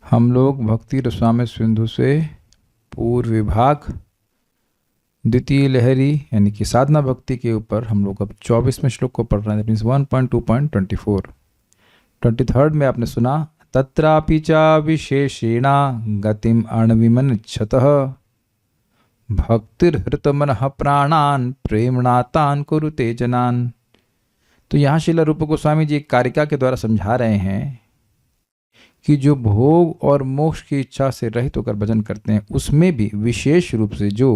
हम लोग भक्ति रसामृत सिंधु से पूर्व विभाग द्वितीय लहरी यानी कि साधना भक्ति के ऊपर हम लोग अब 24वें श्लोक को पढ़ रहे हैं। मीन्स 1.2.24 23rd में आपने सुना तत्रापि च विशेषेण गतिम अणविमनच्छतः भक्तिर्हृतमनः प्राणान प्रेमणातान कुरुते जनान। तो यहाँ श्रील रूप गोस्वामी जी एक कारिका के द्वारा समझा रहे हैं कि जो भोग और मोक्ष की इच्छा से रहित होकर भजन करते हैं उसमें भी विशेष रूप से जो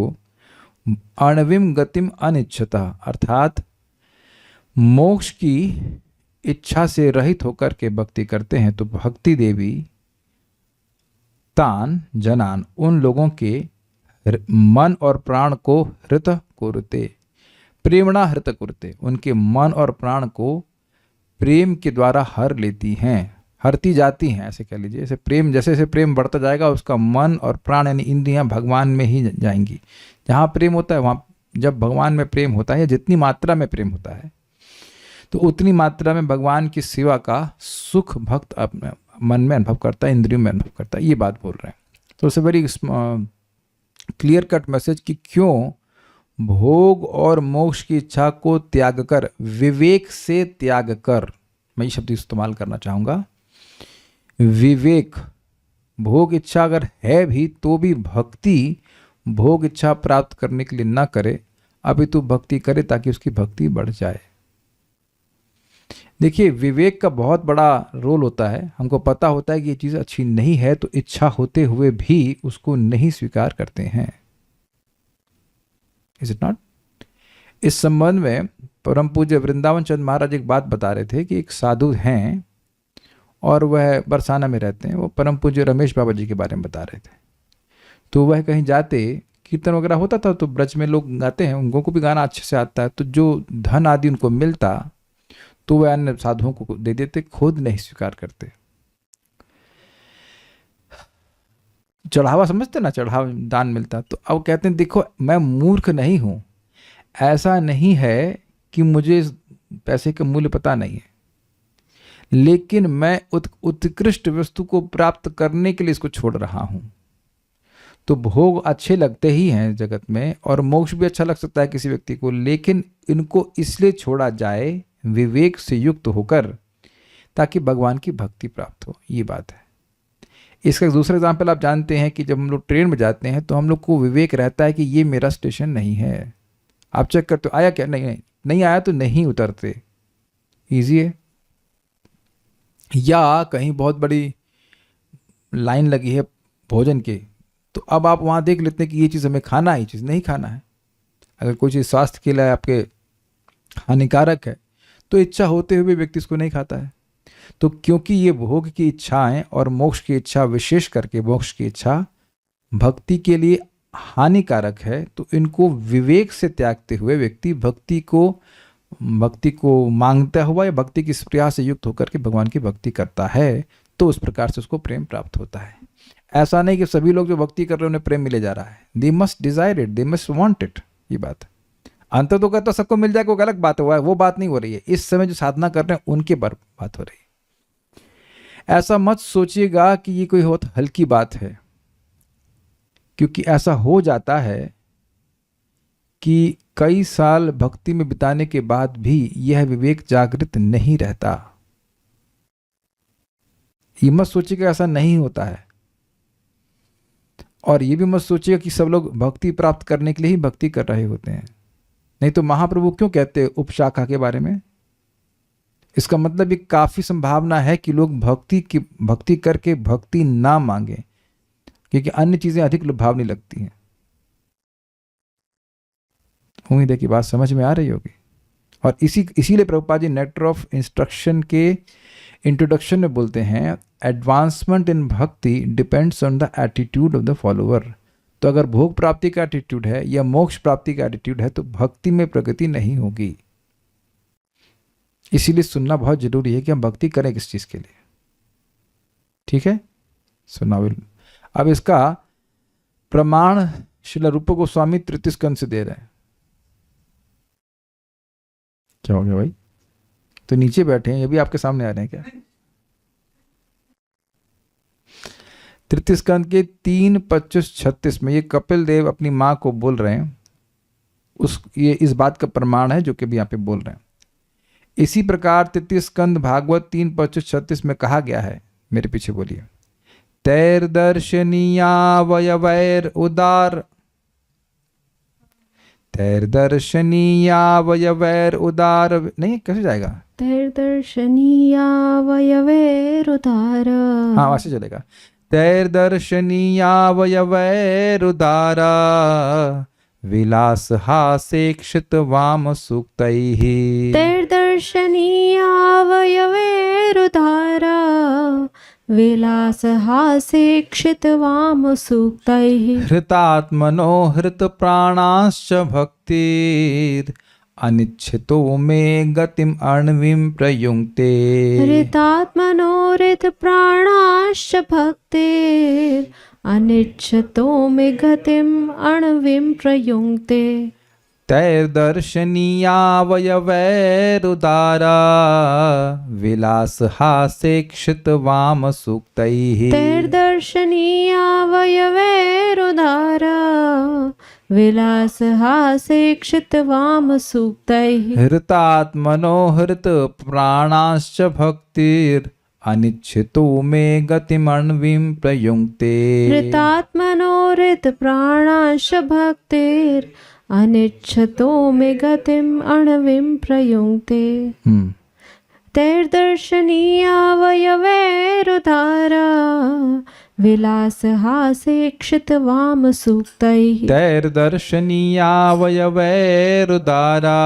अणविम गतिम अनिच्छता अर्थात मोक्ष की इच्छा से रहित होकर के भक्ति करते हैं तो भक्ति देवी तान जनान उन लोगों के मन और प्राण को हृत कुरुते प्रेमणा हृत कुरुते उनके मन और प्राण को प्रेम के द्वारा हर लेती हैं, हरती जाती हैं, ऐसे कह लीजिए। जैसे प्रेम जैसे प्रेम बढ़ता जाएगा उसका मन और प्राण यानी इंद्रियां भगवान में ही जाएंगी। जहाँ प्रेम होता है वहाँ जब भगवान में प्रेम होता है या जितनी मात्रा में प्रेम होता है तो उतनी मात्रा में भगवान की सेवा का सुख भक्त अपने मन में अनुभव करता है, इंद्रियों में अनुभव करता है। ये बात बोल रहे हैं। तो it's a very clear cut message कि क्यों भोग और मोक्ष की इच्छा को त्याग कर विवेक से त्याग कर, मैं ये शब्द इस्तेमाल करना चाहूँगा, विवेक। भोग इच्छा अगर है भी तो भी भक्ति भोग इच्छा प्राप्त करने के लिए ना करे, अभी तो भक्ति करे ताकि उसकी भक्ति बढ़ जाए। देखिए विवेक का बहुत बड़ा रोल होता है। हमको पता होता है कि ये चीज़ अच्छी नहीं है तो इच्छा होते हुए भी उसको नहीं स्वीकार करते हैं। Is it not? इस संबंध में परम पूज्य वृंदावन चंद महाराज एक बात बता रहे थे कि एक साधु हैं और वह बरसाना में रहते हैं। वो परम पूज्य रमेश बाबा जी के बारे में बता रहे थे। तो वह कहीं जाते, कीर्तन वगैरह होता था तो ब्रज में लोग गाते हैं, उनको को भी गाना अच्छे से आता है, तो जो धन आदि उनको मिलता तो वह अन्य साधुओं को दे देते, खुद नहीं स्वीकार करते। चढ़ावा समझते ना, चढ़ावा दान मिलता। तो अब कहते हैं देखो मैं मूर्ख नहीं हूं, ऐसा नहीं है कि मुझे पैसे का मूल्य पता नहीं है, लेकिन मैं उत्कृष्ट वस्तु को प्राप्त करने के लिए इसको छोड़ रहा हूं। तो भोग अच्छे लगते ही हैं जगत में और मोक्ष भी अच्छा लग सकता है किसी व्यक्ति को, लेकिन इनको इसलिए छोड़ा जाए विवेक से युक्त होकर ताकि भगवान की भक्ति प्राप्त हो। ये बात है। इसका एक दूसरा एग्जाम्पल आप जानते हैं कि जब हम लोग ट्रेन में जाते हैं तो हम लोग को विवेक रहता है कि ये मेरा स्टेशन नहीं है। आप चेक करते हो आया क्या, नहीं आया तो नहीं उतरते, ईजी है। या कहीं बहुत बड़ी लाइन लगी है भोजन की, तो अब आप वहाँ देख लेते हैं कि ये चीज़ हमें खाना है, ये चीज़ नहीं खाना है। अगर कोई चीज़ स्वास्थ्य के लिए आपके हानिकारक है तो इच्छा होते हुए व्यक्ति इसको नहीं खाता है। तो क्योंकि ये भोग की इच्छाएं और मोक्ष की इच्छा, विशेष करके मोक्ष की इच्छा भक्ति के लिए हानिकारक है, तो इनको विवेक से त्यागते हुए व्यक्ति भक्ति को मांगता हुआ या भक्ति की स्प्रिया से युक्त होकर के भगवान की भक्ति करता है, तो उस प्रकार से उसको प्रेम प्राप्त होता है। ऐसा नहीं कि सभी लोग जो भक्ति कर रहे हैं उन्हें प्रेम मिले जा रहा है। They must desire it, they must want it. ये बात है। अंतर तो कहता सबको मिल जाएगा, वो अलग बात हुआ है, वो बात नहीं हो रही है। इस समय जो साधना कर रहे हैं उनके बात हो रही है। ऐसा मत सोचिएगा कि ये कोई बहुत हल्की बात है, क्योंकि ऐसा हो जाता है कि कई साल भक्ति में बिताने के बाद भी यह विवेक जागृत नहीं रहता। ये मत सोचिएगा ऐसा नहीं होता है, और ये भी मत सोचिएगा कि सब लोग भक्ति प्राप्त करने के लिए ही भक्ति कर रहे होते हैं। नहीं तो महाप्रभु क्यों कहते हैं उपशाखा के बारे में? इसका मतलब ये काफी संभावना है कि लोग भक्ति करके भक्ति ना मांगे, क्योंकि अन्य चीजें अधिक लुभावनी लगती हैं। उम्मीद है कि बात समझ में आ रही होगी। और इसीलिए Prabhupada ji nectar of instruction के इंट्रोडक्शन में बोलते हैं एडवांसमेंट इन भक्ति depends on the attitude of the follower. तो अगर भोग प्राप्ति का एटीट्यूड है या मोक्ष प्राप्ति का एटीट्यूड है तो भक्ति में प्रगति नहीं होगी। इसीलिए सुनना बहुत जरूरी है कि हम भक्ति करें किस चीज के लिए। ठीक है, सुना। अब इसका प्रमाण श्रील रूप गोस्वामी 33 स्कंद से दे रहे हैं। क्या हो गया भाई? तो नीचे बैठे हैं, ये भी आपके सामने आ रहे हैं क्या? तृतीय स्कंद के 3:25-36 में ये कपिल देव अपनी माँ को बोल रहे हैं, ये इस बात का प्रमाण है जो कि भी यहाँ पे बोल रहे हैं। इसी प्रकार तृतीय स्कंद भागवत 3:25-36 में कहा गया है, मेरे पीछे बोलिए, तैर्दर्शनीयावयवैर उदार, तैर्दर्शनीयावयवैर उदार, नहीं कैसे जाएगा, तैर्दर्शनीयावयवैर उदार, हाँ वैसे चलेगा, तैर्दर्शनीयावयवैर उदार विलास हासेक्षित वाम सूक्तैः, तैर्दर्शनीयावयवैर उदार विलास हासेक्षित वाम सूक्तैः, हृतात्मनो हृत प्राणाश्च भक्तिर् अनिच्छितो मे गतिम अण्विं प्रयुङ्क्ते, हृतात्मनोरित प्राणाश्च भक्तिर् अनिच्छतो मे गतिम् अण्विं प्रयुङ्क्ते, तैर्दर्शनीयावयवैरुदारा विलास हासेक्षित वाम सूक्तैः, तैर्दर्शनीयावयवैर उदार विलास हासेक्षित वाम सूक्तैः, हृतात्मनो हृत प्राणाश्च भक्तिर् अनिच्छितो मे गतिमण्विं प्रयुङ्क्ते, हृतात्मनोरित प्राणाश्च भक्तिर् अनिच्छतो मे गतिम् अण्विं प्रयुङ्क्ते, तैर्दर्शनीयावयवैरुदार विलास हासेक्षित वाम सूक्तैः, तैर्दर्शनीयावयवैरुदारा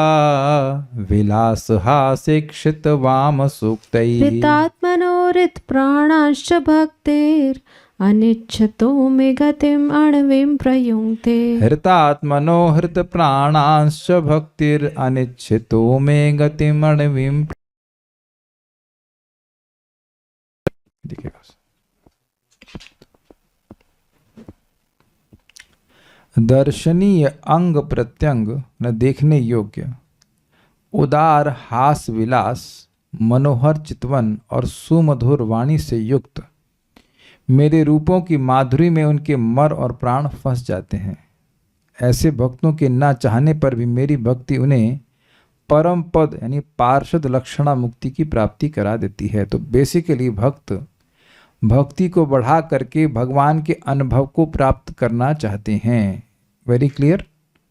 विलास हासेक्षित वाम सूक्तैः, हृतात्मनोरित प्राणाश्च भक्तिर् अनिच्छतो मे गतिम् अण्विं प्रयुङ्क्ते, हृतात्मनो हृत प्राणांश्च भक्तिर् अनिच्छितो मे गतिमण्विं, दर्शनीय अंग प्रत्यंग न देखने योग्य, उदार हास विलास, मनोहर चितवन और सुमधुर वाणी से युक्त मेरे रूपों की माधुरी में उनके मर और प्राण फंस जाते हैं। ऐसे भक्तों के ना चाहने पर भी मेरी भक्ति उन्हें परम पद यानी पार्षद लक्षणा मुक्ति की प्राप्ति करा देती है। तो बेसिकली भक्त भक्ति को बढ़ा करके भगवान के अनुभव को प्राप्त करना चाहते हैं। Very clear.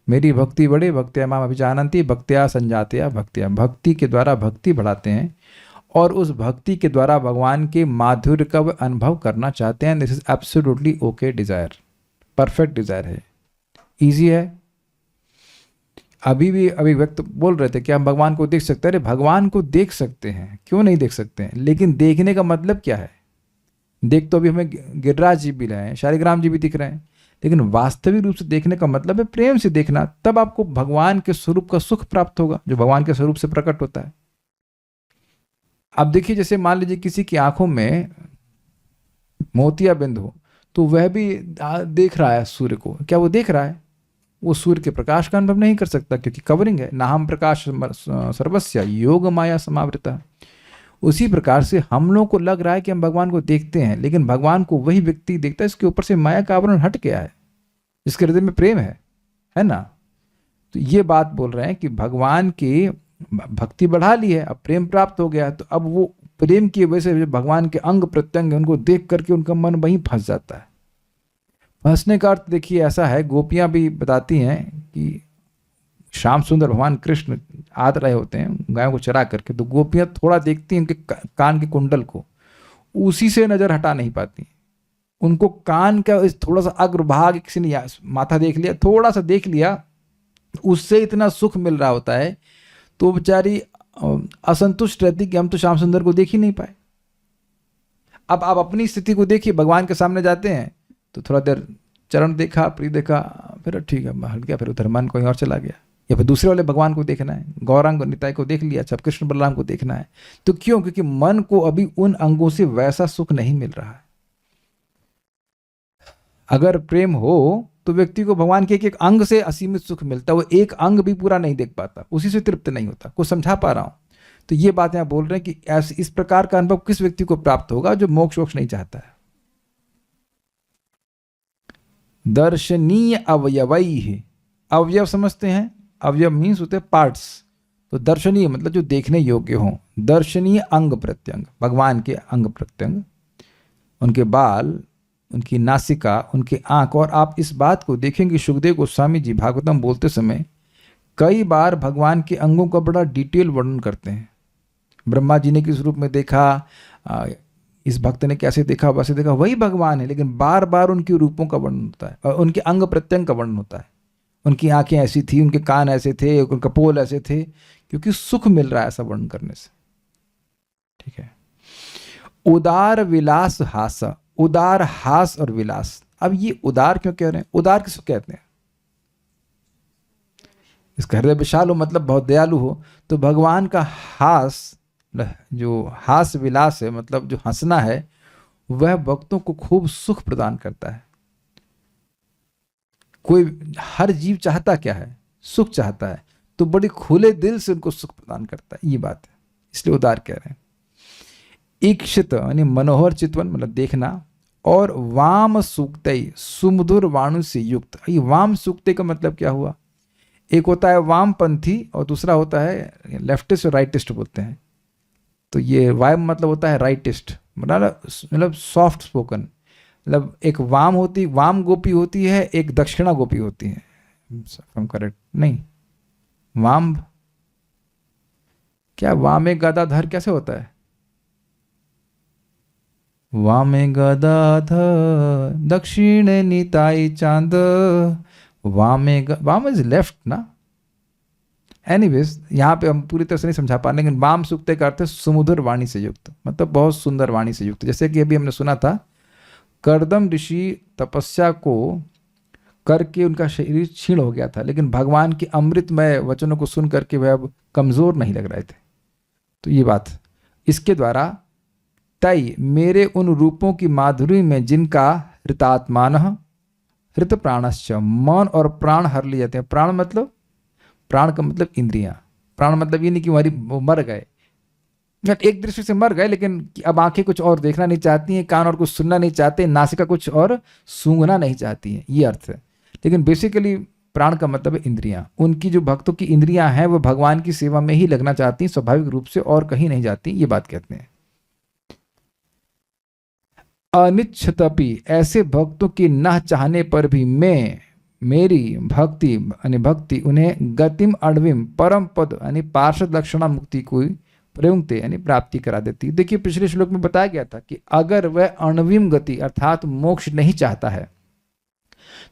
मेरी भक्ति बढ़े, भक्त्या माम अभिजानन्ति, भक्त्या संजातया भक्त्या, भक्ति के द्वारा भक्ति बढ़ाते हैं और उस भक्ति के द्वारा भगवान के माधुर्य का अनुभव करना चाहते हैं। This is absolutely okay desire, perfect desire है, इजी है। अभी व्यक्त बोल रहे थे कि हम भगवान को देख सकते हैं। अरे भगवान को देख सकते हैं, क्यों नहीं देख सकते हैं, लेकिन देखने का मतलब क्या है। देख तो अभी हमें गिरिराज जी भी रहे हैं, शालिग्राम जी भी दिख रहे हैं, लेकिन वास्तविक रूप से देखने का मतलब है प्रेम से देखना। तब आपको भगवान के स्वरूप का सुख प्राप्त होगा जो भगवान के स्वरूप से प्रकट होता है। अब देखिए, जैसे मान लीजिए किसी की आंखों में मोतियाबिंद हो तो वह भी देख रहा है सूर्य को, क्या वो देख रहा है? वो सूर्य के प्रकाश का अनुभव नहीं कर सकता क्योंकि कवरिंग है। नाहम प्रकाश सर्वस्य योग माया समावृता। उसी प्रकार से हम लोगों को लग रहा है कि हम भगवान को देखते हैं, लेकिन भगवान को वही व्यक्ति देखता है इसके ऊपर से माया का आवरण हट गया है, जिसके हृदय में प्रेम है ना। तो ये बात बोल रहे हैं कि भगवान की भक्ति बढ़ा ली है, अब प्रेम प्राप्त हो गया, तो अब वो प्रेम की वजह से भगवान के अंग प्रत्यंग उनको देख करके उनका मन वहीं फंस जाता है। फंसने का अर्थ देखिए ऐसा है, गोपियां भी बताती हैं कि श्याम सुंदर भगवान कृष्ण आ रहे होते हैं गायों को चरा करके, तो गोपियां थोड़ा देखती हैं उनके कान के कुंडल को, उसी से नजर हटा नहीं पाती। उनको कान का थोड़ा सा अग्रभाग किसी ने माथा देख लिया, थोड़ा सा देख लिया, उससे इतना सुख मिल रहा होता है, तो बेचारी असंतुष्ट रहती कि हम तो श्याम सुंदर को देख ही नहीं पाए। अब आप अपनी स्थिति को देखिए, भगवान के सामने जाते हैं तो थोड़ा देर चरण देखा, प्रिय देखा, फिर ठीक है हट गया, फिर उधर मन कहीं और चला गया, या फिर दूसरे वाले भगवान को देखना है, गौरांग निताय को देख लिया, अच्छा कृष्ण बलराम को देखना है। तो क्यों? क्योंकि मन को अभी उन अंगों से वैसा सुख नहीं मिल रहा है। अगर प्रेम हो तो व्यक्ति को भगवान के एक अंग से असीमित सुख मिलता है, वो एक अंग भी पूरा नहीं देख पाता, उसी से तृप्त नहीं होता। कुछ समझा पा रहा हूं? तो ये बात यहां बोल रहे हैं कि इस प्रकार का अनुभव किस व्यक्ति को प्राप्त होगा जो मोक्ष वोक्ष नहीं चाहता है। दर्शनीय अवयवैः, अवयव समझते हैं, अवयव मीन्स होते हैं पार्ट्स, तो दर्शनीय मतलब जो देखने योग्य हों, दर्शनीय अंग प्रत्यंग, भगवान के अंग प्रत्यंग, उनके बाल, उनकी नासिका, उनके आंख। और आप इस बात को देखेंगे सुखदेव गोस्वामी जी भागवतम बोलते समय कई बार भगवान के अंगों का बड़ा डिटेल वर्णन करते हैं। ब्रह्मा जी ने किस रूप में देखा, इस भक्त ने कैसे देखा, वैसे देखा, वही भगवान है, लेकिन बार बार उनके रूपों का वर्णन होता है और उनके अंग प्रत्यंग का वर्णन होता है। उनकी आंखें ऐसी थी, उनके कान ऐसे थे, उनके पोल ऐसे थे, क्योंकि सुख मिल रहा है ऐसा वर्णन करने से। ठीक है। उदार विलास हास, उदार हास और विलास। अब ये उदार क्यों कह रहे हैं? उदार किसको कहते हैं? इसका हृदय विशाल हो मतलब बहुत दयालु हो। तो भगवान का हास, जो हास विलास है, मतलब जो हंसना है, वह भक्तों को खूब सुख प्रदान करता है। कोई, हर जीव चाहता क्या है? सुख चाहता है, तो बड़ी खुले दिल से उनको सुख प्रदान करता है। ये बात है, इसलिए उदार कह रहे हैं। ईक्षित यानी मनोहर चितवन मतलब देखना, और वाम सूक्तई सुमधुर वाणु से युक्त। ये वाम सूक्ते का मतलब क्या हुआ? एक होता है वामपंथी और दूसरा होता है लेफ्टिस्ट और राइटिस्ट बोलते हैं। तो ये वाम मतलब होता है राइटिस्ट, मतलब सॉफ्ट स्पोकन, मतलब एक वाम गोपी होती है, एक दक्षिणा गोपी होती है। करेक्ट नहीं? वाम क्या, वामे गदाधर कैसे होता है? वामे गदाधर दक्षिण निताई चांद, वाम इज लेफ्ट ना। एनीवेज, यहाँ पे हम पूरी तरह से नहीं समझा पा, लेकिन वाम सूक्ते का अर्थ है सुमधुर वाणी से युक्त, मतलब बहुत सुंदर वाणी से युक्त। जैसे कि अभी हमने सुना था, कर्दम ऋषि तपस्या को करके उनका शरीर क्षीण हो गया था, लेकिन भगवान के अमृतमय वचनों को सुन करके वह अब कमजोर नहीं लग रहे थे। तो ये बात इसके द्वारा, तय मेरे उन रूपों की माधुरी में जिनका हृतात्मान हृत प्राणश्च, मन और प्राण हर लिए जाते हैं। प्राण मतलब, प्राण का मतलब इंद्रियां। प्राण मतलब ये नहीं कि हमारी मर गए, एक दृष्टि से मर गए, लेकिन अब आंखें कुछ और देखना नहीं चाहती हैं, कान और कुछ सुनना नहीं चाहते, नासिका कुछ और सूंघना नहीं चाहती हैं, ये अर्थ है। लेकिन बेसिकली प्राण का मतलब है इंद्रियां। उनकी जो भक्तों की इंद्रियां हैं वो भगवान की सेवा में ही लगना चाहती हैं स्वाभाविक रूप से, और कहीं नहीं जाती, ये बात कहते हैं। अनिच्छतपि, ऐसे भक्तों की न चाहने पर भी मैं, मेरी भक्ति यानी भक्ति उन्हें गतिम अणविम परम पद यानी पार्षद लक्षणा मुक्ति को प्रयुक्ते यानी प्राप्ति करा देती। देखिए पिछले श्लोक में बताया गया था कि अगर वह अणविम गति अर्थात मोक्ष नहीं चाहता है,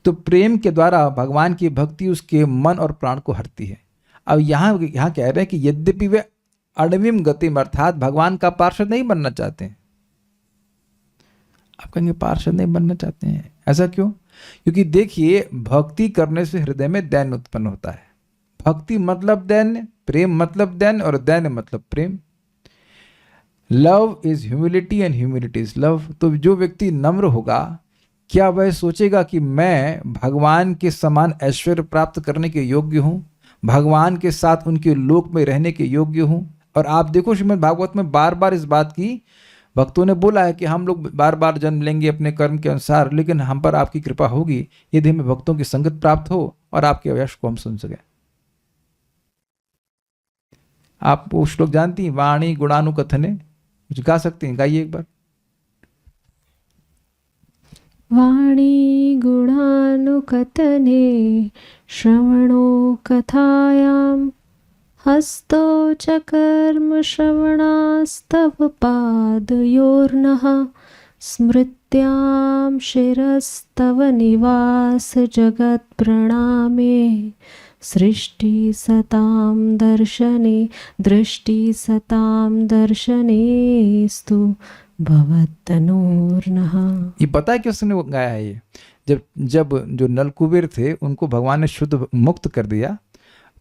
तो प्रेम के द्वारा भगवान की भक्ति उसके मन और प्राण को हरती है। अब यहाँ कह रहे हैं कि यद्यपि वे अणविम गतिम अर्थात भगवान का पार्षद नहीं बनना चाहते हैं। आप कहेंगे पार्षद नहीं बनना चाहते हैं, ऐसा क्यों? क्योंकि देखिए, भक्ति करने से हृदय में दैन्य उत्पन्न होता है। भक्ति मतलब दैन्य, प्रेम मतलब दैन्य, और दैन्य मतलब प्रेम। Love is humility and humility is love. तो जो व्यक्ति नम्र होगा, क्या वह सोचेगा कि मैं भगवान के समान ऐश्वर्य प्राप्त करने के योग्य हूं, भगवान के साथ उनके लोक में रहने के योग्य हूं? और आप देखो श्रीमद् भागवत में बार बार इस बात की भक्तों ने बोला है कि हम लोग बार बार जन्म लेंगे अपने कर्म के अनुसार, लेकिन हम पर आपकी कृपा होगी यदि हमें भक्तों की संगत प्राप्त हो और आपके यश को हम सुन सकें। आप वो श्लोक जानती हैं, वाणी गुणानुकथने, कुछ गा सकती हैं? गाइए एक बार। वाणी गुणानुकथने श्रवणो कथायां, हस्तो च कर्म श्रवणास्तव पादयोर्नः, स्मृत्यां शिरस्तव निवास जगत् प्रणामे, सृष्टि सतां दर्शने दृष्टि सतां दर्शनेस्तु भवत्तनूर्नः। ये पता है कि उसने गाया है ये? जब जो नलकुबेर थे उनको भगवान ने शुद्ध मुक्त कर दिया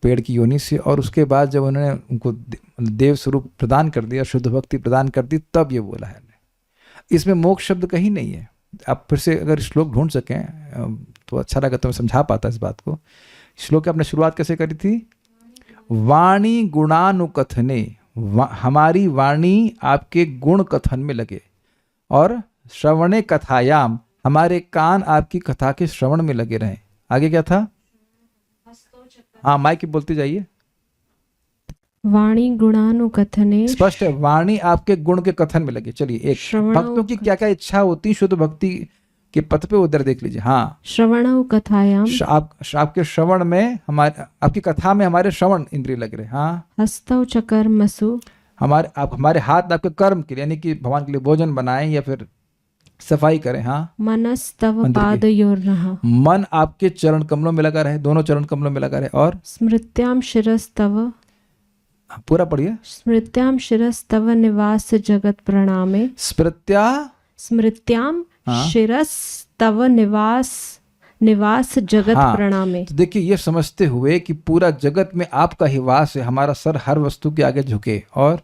पेड़ की योनि से, और उसके बाद जब उन्होंने उनको देव स्वरूप प्रदान कर दिया, शुद्ध भक्ति प्रदान कर दी, तब ये बोला है। इसमें मोक्ष शब्द कहीं नहीं है। आप फिर से अगर श्लोक ढूंढ सकें तो अच्छा लगा, तो मैं समझा पाता इस बात को। श्लोक की आपने शुरुआत कैसे करी थी? वाणी गुणानुकथने, हमारी वाणी आपके गुण कथन में लगे, और श्रवणे कथायाम, हमारे कान आपकी कथा के श्रवण में लगे रहें। आगे क्या था? हाँ, माइक की बोलते जाइए। वाणी गुणानुकथने, स्पष्ट है, वाणी आपके गुण के कथन में लगे। चलिए, एक श्रवणौ भक्तों की क्या क्या इच्छा होती है शुद्ध भक्ति के पथ पे, उधर देख लीजिए। हाँ, श्रवणौ कथायाम, आपके श्रवण में, हमारे आपकी कथा में हमारे श्रवण इंद्रिय लग रहे। हाँ, हस्तौ च कर्मसु, हमारे हाथ आपके कर्म के लिए, यानी कि भगवान के लिए भोजन बनाएं या फिर सफाई करें। हाँ, मनस्तव मंदिर की। पादयोर्नः, मन आपके चरण कमलों में लगा रहे, दोनों चरण कमलों में लगा रहे। और स्मृत्याम शिरस्तव, पूरा पढ़िए। स्मृत्याम शिरस्तव निवास जगत प्रणामे, स्मृत्या, स्मृत्याम हाँ। शिरस्तव निवास जगत हाँ, प्रणामे। तो देखिए, ये समझते हुए कि पूरा जगत में आपका ही वास है, हमारा सर हर वस्तु के आगे झुके। और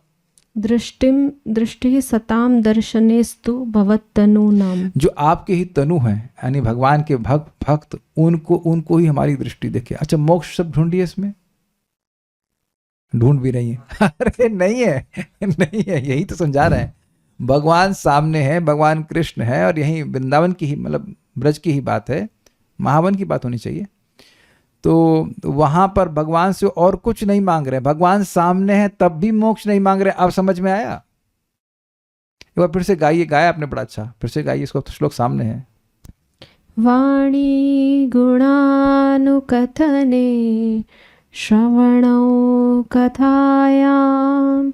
दृष्टि सताम दर्शनेस्तु भवत्तनूनाम, जो आपके ही तनु हैं, यानी भगवान के भक्त, उनको ही हमारी दृष्टि देखे। अच्छा, मोक्ष सब ढूंढिए इसमें, ढूंढ भी रही है। अरे नहीं है, नहीं है, यही तो समझा रहे हैं। भगवान सामने है, भगवान कृष्ण है, और यही वृंदावन की ही, मतलब ब्रज की ही बात है, महावन की बात होनी चाहिए। तो वहां पर भगवान से और कुछ नहीं मांग रहे, भगवान सामने है तब भी मोक्ष नहीं मांग रहे। अब समझ में आया? एक बार फिर से गाइए, गाया आपने बड़ा अच्छा, फिर से गाइए इसको, श्लोक सामने है। वाणी गुणानुकथने, श्रवणौ कथायां,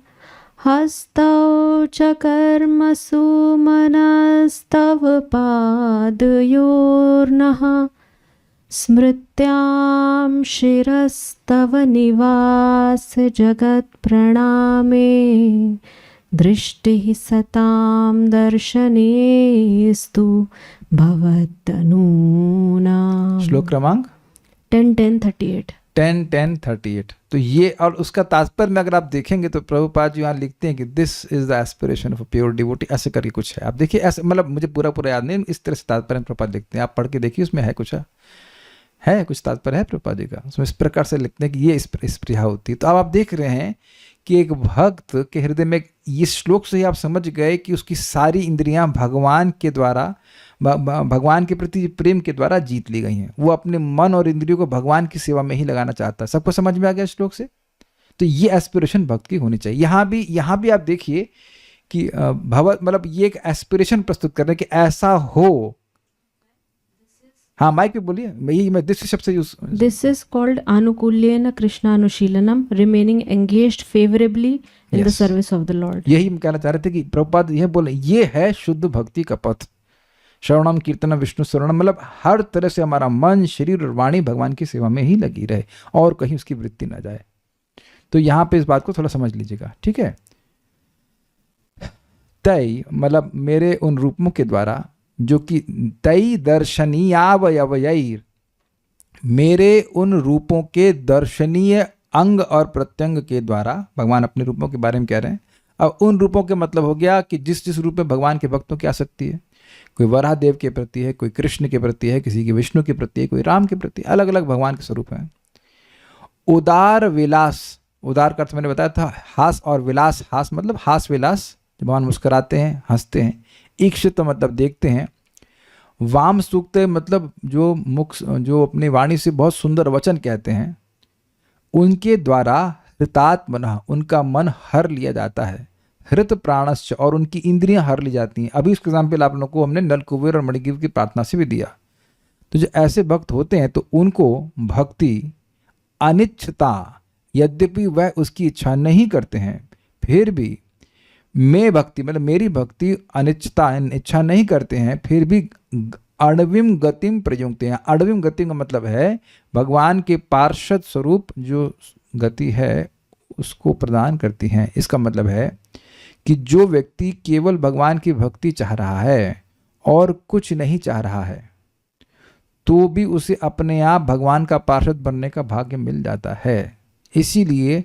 हस्तौ च कर्मसु, मनस्तव पादयोर्नः, स्मृत्यां शिरस्तव निवास जगत प्रणामे, दृष्टिः सतां दर्शनेस्तु भवत्तनूनाम। श्लोक क्रमांक 10:10:38। 10:10:38। तो ये, और उसका तात्पर्य में अगर आप देखेंगे तो प्रभुपाद जी यहाँ लिखते हैं कि this is the aspiration of a pure devotee, ऐसे करके कुछ है। आप देखिए, ऐसे, मतलब मुझे पूरा याद नहीं, इस तरह से तात्पर्य प्रभुपाद लिखते हैं, आप पढ़ के देखिए, उसमें है कुछ, है कुछ तात्पर्य है प्रभुपाद जी का, उसमें इस प्रकार से लिखते हैं कि ये स्पृहा होती है। तो अब आप देख रहे हैं कि एक भक्त के हृदय में, ये श्लोक से ही आप समझ गए कि उसकी सारी इंद्रियां भगवान के द्वारा, भगवान के प्रति प्रेम के द्वारा जीत ली गई हैं। वो अपने मन और इंद्रियों को भगवान की सेवा में ही लगाना चाहता है। सबको समझ में आ गया श्लोक से? तो ये एस्पिरेशन भक्त की होनी चाहिए। यहाँ भी आप देखिए कि मतलब ये एक एस्पिरेशन प्रस्तुत कर रहे हैं कि ऐसा हो। हाँ, माइक पे बोलिए। मैं दिस शब्द से यूज, दिस इज कॉल्ड आनुकूल्येन कृष्णानुशीलनम, remaining engaged favourably in the service of the Lord. यही हम कहना चाह रहे थे कि प्रभुपाद यह बोले, ये है शुद्ध भक्ति का पथ। श्रवणम कीर्तनम विष्णु स्मरणम, मतलब हर तरह से हमारा मन, शरीर और वाणी भगवान की सेवा में ही लगी रहे और कहीं उसकी वृत्ति ना जाए। तो यहाँ पे इस बात को थोड़ा समझ लीजिएगा, ठीक है? तय मतलब मेरे उन रूपों के द्वारा, जो कि तय दर्शनीयावयवैर, मेरे उन रूपों के दर्शनीय अंग और प्रत्यंग के द्वारा, भगवान अपने रूपों के बारे में कह रहे हैं। अब उन रूपों के मतलब हो गया कि जिस जिस रूप में भगवान के भक्तों की आसक्ति है, कोई वराह देव के प्रति है, कोई कृष्ण के प्रति है, किसी की विष्णु के प्रति है, कोई राम के प्रति, अलग अलग भगवान के स्वरूप हैं। उदार विलास, उदार का अर्थ मैंने बताया था, हास और विलास, हास मतलब हास विलास, जब भगवान मुस्कुराते हैं, हंसते हैं। ईक्षित मतलब देखते हैं। वाम सूक्त मतलब जो मुख, जो अपनी वाणी से बहुत सुंदर वचन कहते हैं, उनके द्वारा हृतात्मनः, उनका मन हर लिया जाता है। हृत प्राणश्च, और उनकी इंद्रियां हर ली जाती हैं। अभी इसका एग्जाम्पल आप लोगों को हमने नल कुबेर और मणिग्रीव की प्रार्थना से भी दिया। तो जो ऐसे भक्त होते हैं तो उनको भक्ति अनिच्छता, यद्यपि वह उसकी इच्छा नहीं करते हैं, फिर भी मैं भक्ति मतलब मेरी भक्ति अनिच्छता, इच्छा नहीं करते हैं, फिर भी अणविम गतिम प्रयुंक्ते हैं। अणविम गति का मतलब है भगवान के पार्षद स्वरूप जो गति है उसको प्रदान करती हैं। इसका मतलब है कि जो व्यक्ति केवल भगवान की भक्ति चाह रहा है और कुछ नहीं चाह रहा है, तो भी उसे अपने आप भगवान का पार्षद बनने का भाग्य मिल जाता है। इसीलिए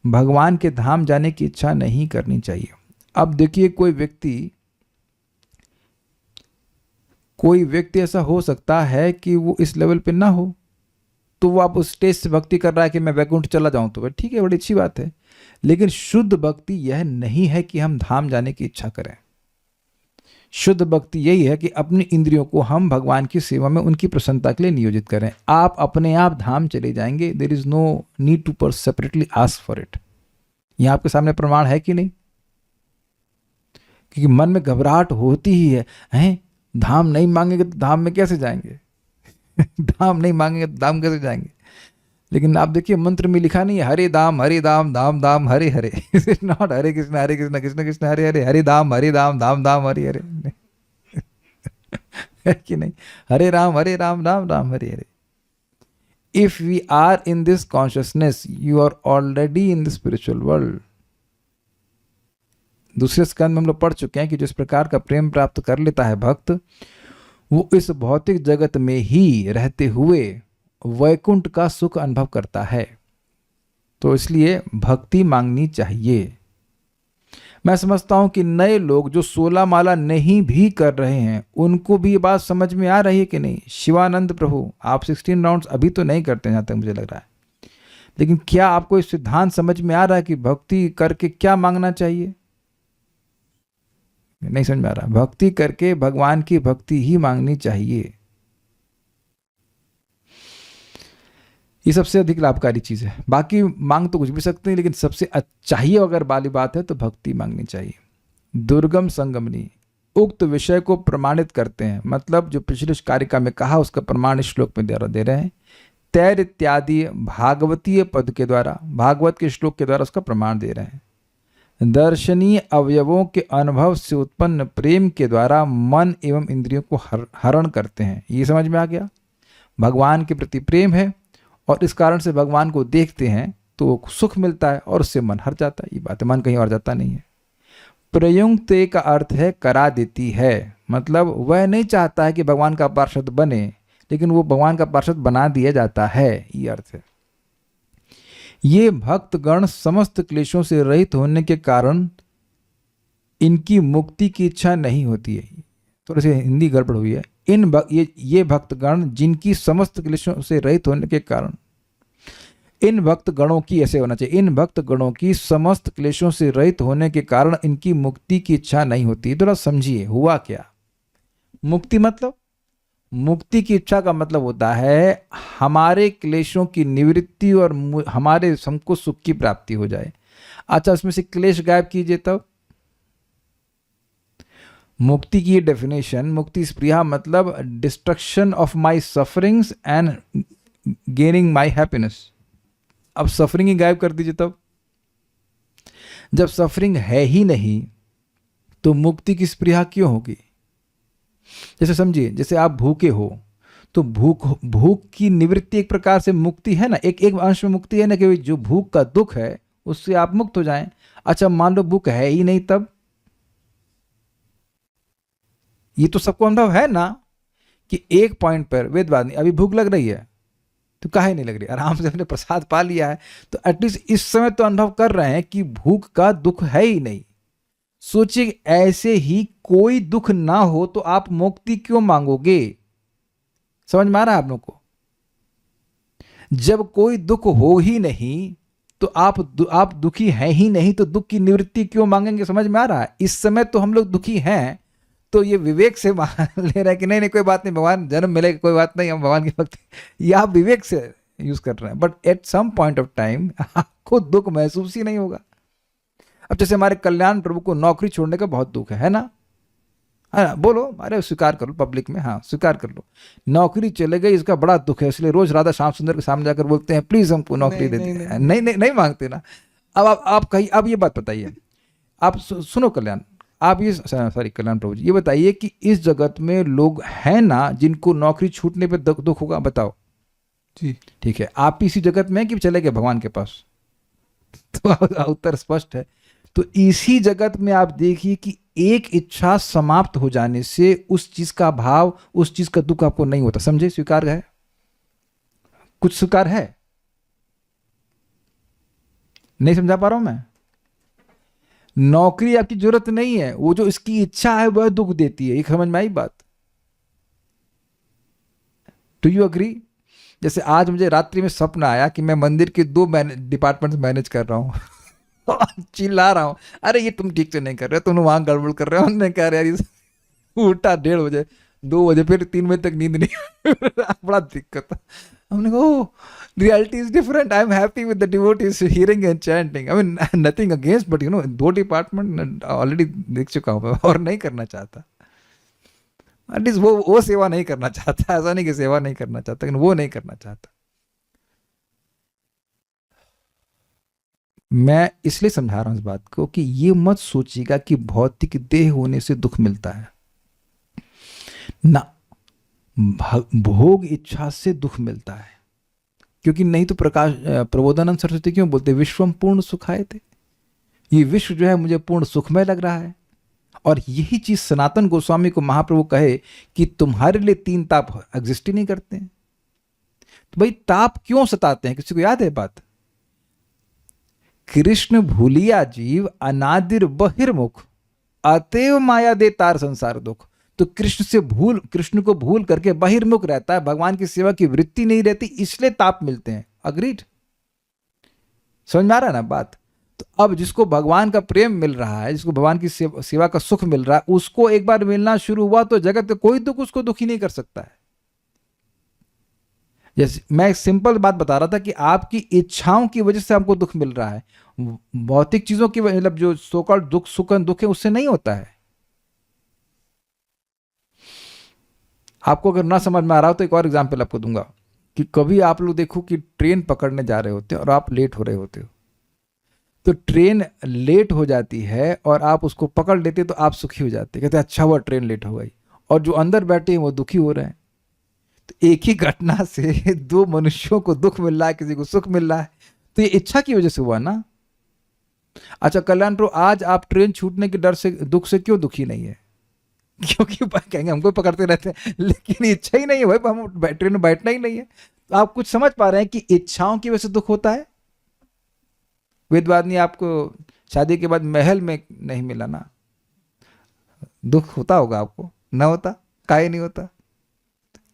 भगवान के धाम जाने की इच्छा नहीं करनी चाहिए। अब देखिए, कोई व्यक्ति ऐसा हो सकता है कि वो इस लेवल पे ना हो, तो वो आप उस स्टेज से भक्ति कर रहा है कि मैं वैकुंठ चला जाऊं, तो ठीक है, बड़ी अच्छी बात है। लेकिन शुद्ध भक्ति यह नहीं है कि हम धाम जाने की इच्छा करें। शुद्ध भक्ति यही है कि अपनी इंद्रियों को हम भगवान की सेवा में उनकी प्रसन्नता के लिए नियोजित करें। आप अपने आप धाम चले जाएंगे। There is no need to पर सेपरेटली आस्क फॉर इट। यह आपके सामने प्रमाण है कि नहीं? क्योंकि मन में घबराहट होती ही है, हैं धाम नहीं मांगेंगे तो धाम में कैसे जाएंगे धाम नहीं मांगेंगे तो धाम कैसे जाएंगे? लेकिन आप देखिए मंत्र में लिखा नहीं है हरे धाम धाम धाम Hare Hare. It is not Hare Krishna Krishna Krishna Hare Hare, Hare धाम धाम धाम हरे हरे। है कि नहीं? Hare Ram Ram Ram Hare Hare. If we are in this consciousness, you are already in the spiritual world. दूसरे स्कंद में हम लोग पढ़ चुके हैं कि जिस प्रकार का प्रेम प्राप्त कर लेता है भक्त, वो इस भौतिक जगत में ही रहते हुए वैकुंठ का सुख अनुभव करता है। तो इसलिए भक्ति मांगनी चाहिए। मैं समझता हूं कि नए लोग जो 16 माला नहीं भी कर रहे हैं, उनको भी ये बात समझ में आ रही है कि नहीं? शिवानंद प्रभु, आप 16 राउंड्स अभी तो नहीं करते जहां तक मुझे लग रहा है, लेकिन क्या आपको इस सिद्धांत समझ में आ रहा है कि भक्ति करके क्या मांगना चाहिए? नहीं समझ में आ रहा। भक्ति करके भगवान की भक्ति ही मांगनी चाहिए। ये सबसे अधिक लाभकारी चीज है। बाकी मांग तो कुछ भी सकते हैं, लेकिन सबसे चाहिए अगर वाली बात है तो भक्ति मांगनी चाहिए। दुर्गम संगमनी उक्त विषय को प्रमाणित करते हैं, मतलब जो पिछले कारिका में कहा उसका प्रमाण इस श्लोक में दे रहे हैं। तैर इत्यादि भागवतीय पद के द्वारा, भागवत के श्लोक के द्वारा उसका प्रमाण दे रहे हैं। दर्शनीय अवयवों के अनुभव से उत्पन्न प्रेम के द्वारा मन एवं इंद्रियों को हरण करते हैं। ये समझ में आ गया? भगवान के प्रति प्रेम है और इस कारण से भगवान को देखते हैं तो सुख मिलता है और उससे मन हर जाता है। ये बात है, मन कहीं और जाता नहीं है। प्रयुक्ते का अर्थ है करा देती है, मतलब वह नहीं चाहता है कि भगवान का पार्षद बने, लेकिन वो भगवान का पार्षद बना दिया जाता है। ये अर्थ है। ये भक्तगण समस्त क्लेशों से रहित होने के कारण इनकी मुक्ति की इच्छा नहीं होती है। थोड़ी सी हिंदी गड़बड़ हुई है। ये भक्तगण जिनकी समस्त क्लेशों से रहित होने के कारण, इन भक्तगणों की, ऐसे होना चाहिए, इन भक्तगणों की समस्त क्लेशों से रहित होने के कारण इनकी मुक्ति की इच्छा नहीं होती। थोड़ा समझिए हुआ क्या। मुक्ति मतलब, मुक्ति की इच्छा का मतलब होता है हमारे क्लेशों की निवृत्ति और हमारे हमको सुख की प्राप्ति हो जाए। अच्छा, उसमें से क्लेश गायब कीजिए तब। मुक्ति की डेफिनेशन, मुक्ति स्प्रिया मतलब destruction of my sufferings and gaining my happiness. अब सफरिंग ही गायब कर दीजिए तब। जब सफरिंग है ही नहीं तो मुक्ति की स्प्रिया क्यों होगी? जैसे समझिए, जैसे आप भूखे हो तो भूख की निवृत्ति एक प्रकार से मुक्ति है ना, एक अंश में मुक्ति है ना, कि जो भूख का दुख है उससे आप मुक्त हो जाएं। अच्छा, मान लो भूख है ही नहीं, तब ये तो सबको अनुभव है ना कि एक पॉइंट पर वेदवादी अभी भूख लग रही है तो काहे नहीं लग रही, आराम से अपने प्रसाद पा लिया है, तो एटलीस्ट इस समय तो अनुभव कर रहे हैं कि भूख का दुख है ही नहीं। सोचिए, ऐसे ही कोई दुख ना हो तो आप मुक्ति क्यों मांगोगे? समझ में आ रहा है आप लोगों को? जब कोई दुख हो ही नहीं तो आप दुखी हैं ही नहीं, तो दुख की निवृत्ति क्यों मांगेंगे? समझ में आ रहा है? इस समय तो हम लोग दुखी हैं, तो ये विवेक से मान ले रहा है कि नहीं कोई बात नहीं, भगवान जन्म मिलेगा, कोई बात नहीं, हम भगवान की भक्ति, ये आप विवेक से यूज कर रहे हैं। But at some point of time आपको दुख महसूस ही नहीं होगा। अब जैसे हमारे कल्याण प्रभु को नौकरी छोड़ने का बहुत दुख है ना? बोलो, अरे स्वीकार कर लो पब्लिक में, हाँ स्वीकार कर लो, नौकरी चले गई, इसका बड़ा दुख है, इसलिए रोज राधा श्याम सुंदर के सामने जाकर बोलते हैं प्लीज हमको नौकरी दे दीजिए। नहीं मांगते ना। अब आप कहीं, अब ये बात बताइए, आप सुनो कल्याण, आप ये, सॉरी कल्याण प्रभु जी, ये बताइए कि इस जगत में लोग हैं ना जिनको नौकरी छूटने पे दुख होगा? बताओ जी। ठीक है, आप इसी जगत में कि चले गए भगवान के पास? तो उत्तर स्पष्ट है। तो इसी जगत में आप देखिए कि एक इच्छा समाप्त हो जाने से उस चीज का भाव, उस चीज का दुख आपको नहीं होता। समझे? स्वीकार है? कुछ स्वीकार है? नहीं समझा पा रहा हूं मैं? नौकरी आपकी जरूरत नहीं है, वो जो इसकी इच्छा है वह दुख देती है। ये समझ में आई बात? Do you agree? जैसे आज मुझे रात्रि में सपन आया कि मैं मंदिर के 2 डिपार्टमेंट मैनेज कर रहा हूं चिल्ला रहा हूं, अरे ये तुम ठीक से नहीं कर रहे, तुम वहां गड़बड़ कर रहे हो। उन्होंने कहा यार उठा 1:30 बजे, 2 बजे, फिर 3 बजे तक नींद नहीं बड़ा दिक्कत था। हमने कहा oh reality is different, I am happy with the devotees hearing and chanting, I mean nothing against, but दो डिपार्टमेंट ऑलरेडी देख चुका हूँ मैं और नहीं करना चाहता। एटलीस्ट वो सेवा नहीं करना चाहता, ऐसा नहीं कि सेवा नहीं करना चाहता, लेकिन वो नहीं करना चाहता। मैं इसलिए समझा रहा हूं इस बात को कि ये मत सोचिएगा कि भौतिक देह होने से दुख मिलता है ना, भोग इच्छा से दुख मिलता है। क्योंकि नहीं तो प्रबोधानंद सरस्वती क्यों बोलते विश्वम पूर्ण सुखाए थे, ये विश्व जो है मुझे पूर्ण सुखमय लग रहा है। और यही चीज सनातन गोस्वामी को महाप्रभु कहे कि तुम्हारे लिए 3 ताप एग्जिस्ट ही नहीं करते हैं। तो भाई ताप क्यों सताते हैं, किसी को याद है बात? कृष्ण भूलिया जीव अनादिर बहिर्मुख, अतएव माया दे तार संसार दुख। तो कृष्ण को भूल करके बहिर्मुख रहता है, भगवान की सेवा की वृत्ति नहीं रहती, इसलिए ताप मिलते हैं। अग्रीड? समझ में आ रहा है ना बात? तो अब जिसको भगवान का प्रेम मिल रहा है, जिसको भगवान की सेवा का सुख मिल रहा है, उसको एक बार मिलना शुरू हुआ तो जगत का कोई दुख उसको दुखी नहीं कर सकता है। जैसे मैं एक सिंपल बात बता रहा था कि आपकी इच्छाओं की वजह से हमको दुख मिल रहा है, भौतिक चीजों की मतलब जो सोकॉल्ड दुख सुख है उससे नहीं होता है। आपको अगर ना समझ में आ रहा हो तो एक और एग्जांपल आपको दूंगा कि कभी आप लोग देखो कि ट्रेन पकड़ने जा रहे होते हैं और आप लेट हो रहे होते हो, तो ट्रेन लेट हो जाती है और आप उसको पकड़ लेते तो आप सुखी हो जाते, कहते अच्छा हुआ ट्रेन लेट हो गई, और जो अंदर बैठे हैं वो दुखी हो रहे हैं। तो एक ही घटना से 2 मनुष्यों को दुख मिल रहा है, किसी को सुख मिल रहा है, तो ये इच्छा की वजह से हुआ ना। अच्छा कल्याण प्रभु, आज आप ट्रेन छूटने के डर से दुख से क्यों दुखी नहीं है? क्योंकि कहेंगे हमको पकड़ते रहते हैं, लेकिन इच्छा ही नहीं है भाई, हम ट्रेन में बैठना ही नहीं है। तो आप कुछ समझ पा रहे हैं कि इच्छाओं की वजह से दुख होता है। वेदवादिनी आपको शादी के बाद महल में नहीं मिला ना, दुख होता होगा आपको? ना होता? काहे नहीं होता?